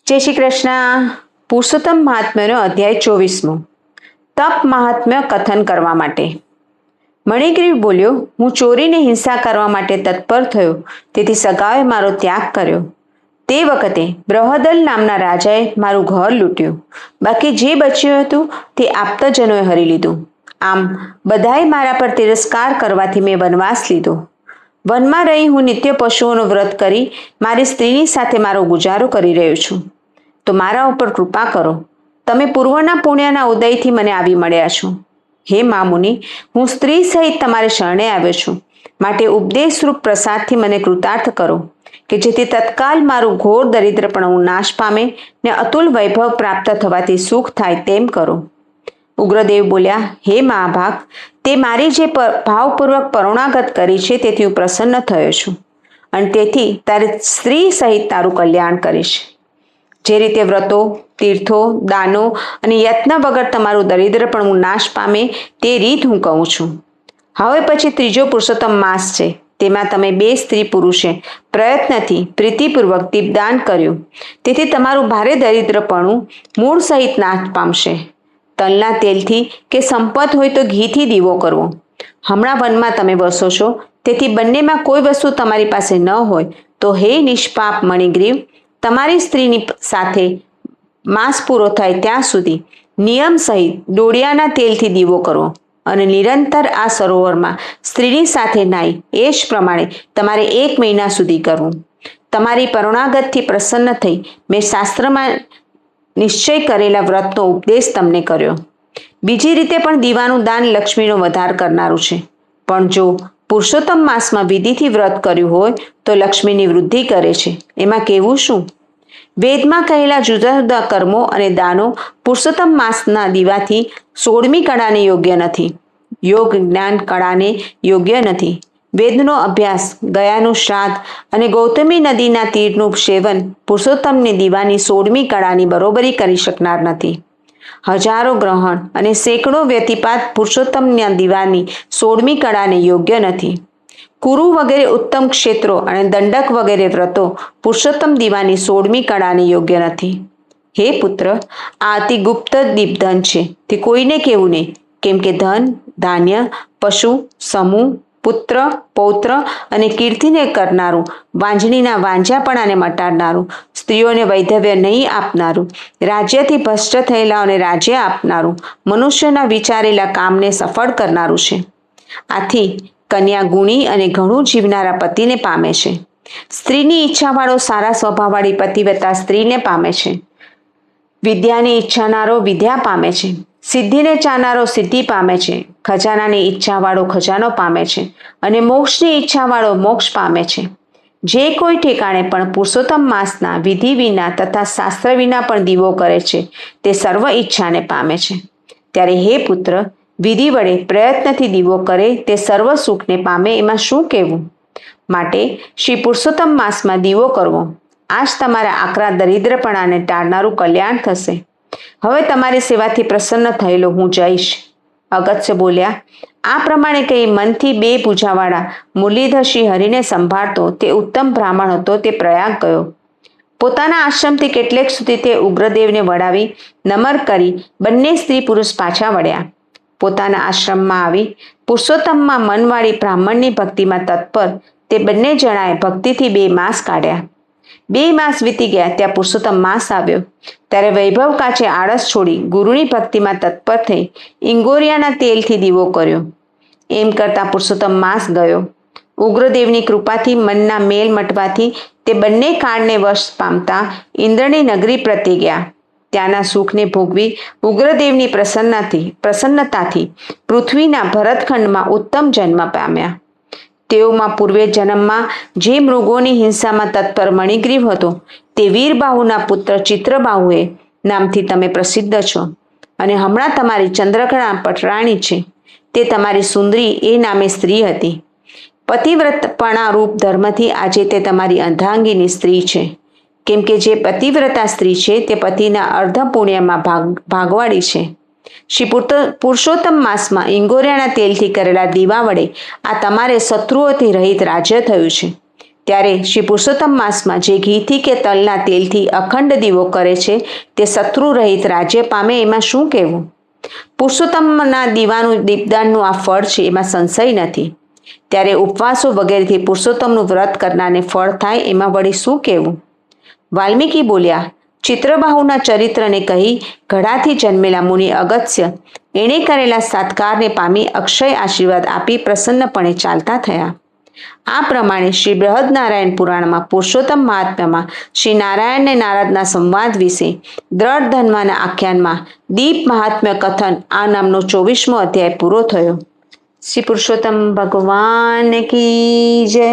જય શ્રી કૃષ્ણ. પુરુષોત્તમ મહાત્મ્યનો અધ્યાય 24મો. તપ મહાત્મ્ય કથન કરવા માટે. મણિગ્રીવ બોલ્યો, હું ચોરીને હિંસા કરવા માટે તત્પર થયો, તેથી સગાએ મારો ત્યાગ કર્યો. તે વખતે બૃહદલ નામના રાજાએ મારું ઘર લૂંટ્યું. બાકી જે બચ્યું હતું તે આપ્તજનોએ હરી લીધું. આમ બધાએ મારા પર તિરસ્કાર કરવાથી મેં વનવાસ લીધો. વનમાં રહી હું નિત્ય પશુઓનું વ્રત કરી મારી સ્ત્રીની સાથે મારો ગુજારો કરી રહ્યો છું. તો મારા ઉપર કૃપા કરો. તમે પૂર્વના પુણ્યના ઉદયથી મને આવી મળ્યા છો. હે મા મુનિ, હું સ્ત્રી સહિત તમારે શરણે આવ્યો છું. માટે ઉપદેશરૂપ પ્રસાદથી મને કૃતાર્થ કરો, કે જેથી તત્કાલ મારું ઘોર દરિદ્રપણું નાશ પામે ને અતુલ વૈભવ પ્રાપ્ત થવાથી સુખ થાય તેમ કરો. ઉગ્રદેવ બોલ્યા, હે મહાભાગ, તે મારી જે ભાવપૂર્વક પરોણાગત કરી છે તેથી હું પ્રસન્ન થયો છું, અને તેથી તારી સ્ત્રી સહિત તારું કલ્યાણ કરીશ. જે રીતે વ્રતો, તીર્થો, દાનો અને યત્ન વગર તમારું દરિદ્રપણું નાશ પામે તે રીત હું કહું છું. હવે પછી ત્રીજો પુરુષોત્તમ માસ છે. તેમાં તમે 2 સ્ત્રી પુરુષે પ્રયત્નથી પ્રીતિપૂર્વક દીપદાન કર્યું, તેથી તમારું ભારે દરિદ્રપણું મૂળ સહિત નાશ પામશે. તલના તેલથી કે સંપત હોય તો ઘીથી દીવો કરવો. હમણાં વનમાં તમે વસો છો, તેથી બંનેમાં કોઈ વસ્તુ તમારી પાસે ન હોય તો હે નિષ્પાપ મણિગ્રીવ, તમારી સ્ત્રીની સાથે માસ પૂરો થાય ત્યાં સુધી નિયમ સહિત ડોળિયાના તેલથી દીવો કરવો, અને નિરંતર આ સરોવરમાં સ્ત્રીની સાથે નાઈ એ જ પ્રમાણે તમારે 1 મહિના સુધી કરવું. તમારી પરોણાગતથી પ્રસન્ન થઈ મેં શાસ્ત્રમાં નિશ્ચય કરેલા વ્રતનો ઉપદેશ તમને કર્યો. બીજી રીતે પણ દીવાનું દાન લક્ષ્મીનો વધાર કરનારું છે. પણ જો પુરુષોત્તમ માસમાં વિધિથી વ્રત કર્યું હોય તો લક્ષ્મીની વૃદ્ધિ કરે છે. એમાં કહેવું શું? વેદમાં કહેલા જુદા જુદા કર્મો અને દાનો પુરુષોત્તમ માસના દીવાથી 16મી કળાને યોગ્ય નથી, યોગ જ્ઞાન કળાને યોગ્ય નથી. વેદનો અભ્યાસ, ગયાનું શ્રાદ્ધ અને ગૌતમી નદીના તીરનું સેવન પુરુષોત્તમને દીવાની 16મી કળાની બરોબરી કરી શકનાર નથી. હજારો ગ્રહણ અને સેંકડો વ્યતિપાત પુરુષોત્તમના દીવાની 16મી કળાને યોગ્ય નથી. કુરુ વગેરે ઉત્તમ ક્ષેત્રો અને દંડક વગેરે વ્રતો પુરુષોત્તમ દીવાની 16મી કળાને યોગ્ય નથી. હે પુત્ર, આ અતિ ગુપ્ત દીપધન છે, તે કોઈને કહેવું નહીં, કેમ કે ધન, ધાન્ય, પશુ, સમૂહ, પુત્ર, પૌત્ર અને કીર્તિને કરનારું, વાંજણીના વાંઝાપણાને મટાડનારું, સ્ત્રીઓને વૈધવ્ય નહીં આપનારું, રાજ્યથી ભ્રષ્ટ થયેલાઓને રાજ્ય આપનારું, મનુષ્યના વિચારેલા કામને સફળ કરનારું છે. આથી કન્યા ગુણી અને ઘણું જીવનારા પતિને પામે છે. સ્ત્રીની ઈચ્છાવાળો સારા સ્વભાવવાળી પતિવ્રતા સ્ત્રીને પામે છે. વિદ્યાની ઈચ્છાનારો વિદ્યા પામે છે. સિદ્ધિને ચાહનારો સિદ્ધિ પામે છે. ખજાનાની ઈચ્છાવાળો ખજાનો પામે છે, અને મોક્ષની ઈચ્છાવાળો મોક્ષ પામે છે. જે કોઈ ઠેકાણે પણ પુરુષોત્તમ માસના વિધિ વિના તથા શાસ્ત્ર વિના પણ દીવો કરે છે તે સર્વ ઈચ્છાને પામે છે. ત્યારે હે પુત્ર, વિધિ વડે પ્રયત્નથી દીવો કરે તે સર્વ સુખને પામે, એમાં શું કહેવું? માટે શ્રી પુરુષોત્તમ માસમાં દીવો કરવો, આ જ તમારા આકરા દરિદ્રપણાને ટાળનારું કલ્યાણ થશે. હવે તમારી સેવાથી પ્રસન્ન થયેલો હું જઈશ. અગત્ય બોલ્યા, આ પ્રમાણે કહી મનથી 2 ભુજાવાળા મુરલીધર શ્રી હરિને સંભાળતો તે ઉત્તમ બ્રાહ્મણ હતો તે પ્રયાગ ગયો. પોતાના આશ્રમથી કેટલેક સુધી તે ઉગ્રદેવને વડાવી નમર કરી બંને સ્ત્રી પુરુષ પાછા વળ્યા. પોતાના આશ્રમમાં આવી પુરુષોત્તમમાં મનવાળી બ્રાહ્મણની ભક્તિમાં તત્પર તે બંને જણાએ ભક્તિથી 2 માસ કાઢ્યા. 2 માસ વીતી ગયા ત્યાં પુરુષોત્તમ માસ આવ્યો. ત્યારે વૈભવ કાચે આળસ છોડી ગુરુની ભક્તિમાં તત્પર થઈ ઇંગોરિયાના તેલથી દીવો કર્યો. એમ કરતા પુરુષોત્તમ માસ ગયો. ઉગ્રદેવની કૃપાથી મનના મેલ મટવાથી તે બંને કાળને વશ પામતા ઇન્દ્રની નગરી પ્રત્યે ગયા. ત્યાંના સુખને ભોગવી ઉગ્રદેવની પ્રસન્નતાથી પૃથ્વીના ભરતખંડમાં ઉત્તમ જન્મ પામ્યા. તેઓમાં પૂર્વે જન્મમાં જે મૃગોની હિંસામાં તત્પર મણિગ્રીવ હતો તે વીરબાહુના પુત્ર ચિત્રબાહુએ નામથી તમે પ્રસિદ્ધ છો, અને હમણાં તમારી ચંદ્રકળા પટરાણી છે તે તમારી સુંદરી એ નામે સ્ત્રી હતી. પતિવ્રતપણા રૂપ ધર્મથી આજે તે તમારી અર્ધાંગીની સ્ત્રી છે. કેમ કે જે પતિવ્રતા સ્ત્રી છે તે પતિના અર્ધ પુણ્યમાં ભાગવાળી છે. શ્રી પુરુષોત્તમ માસમાં ઇંગોરિયાના તેલથી કરેલા દીવા વડે આ તમારે શત્રુઓથી રહિત રાજ્ય થયું છે. ત્યારે શ્રી પુરુષોત્તમ માસમાં જે ઘીથી કે તલના તેલથી અખંડ દીવો કરે છે તે શત્રુ રહિત રાજ્ય પામે, એમાં શું કહેવું? પુરુષોત્તમના દીપદાનનું આ ફળ છે, એમાં સંશય નથી. ત્યારે ઉપવાસો વગેરેથી પુરુષોત્તમનું વ્રત કરનારને ફળ થાય, એમાં વળી શું કહેવું? વાલ્મીકી બોલ્યા, ચિત્રબાહુના ચરિત્રને કહી ઘડાથી જન્મેલા મુનિ અગત્ય એણે કરેલા સત્કારને પામી અક્ષય આશીર્વાદ આપી પ્રસન્નપણે ચાલતા થયા. આ પ્રમાણે શ્રી બૃહદનારાયણ પુરાણમાં પુરુષોત્તમ મહાત્મ્યમાં શ્રી નારાયણ ને નારદના સંવાદ વિશે દ્રઢ ધન્વાના આખ્યાનમાં દીપ મહાત્મ્ય કથન આ નામનો 24મો અધ્યાય પૂરો થયો. શ્રી પુરુષોત્તમ ભગવાન કી જય.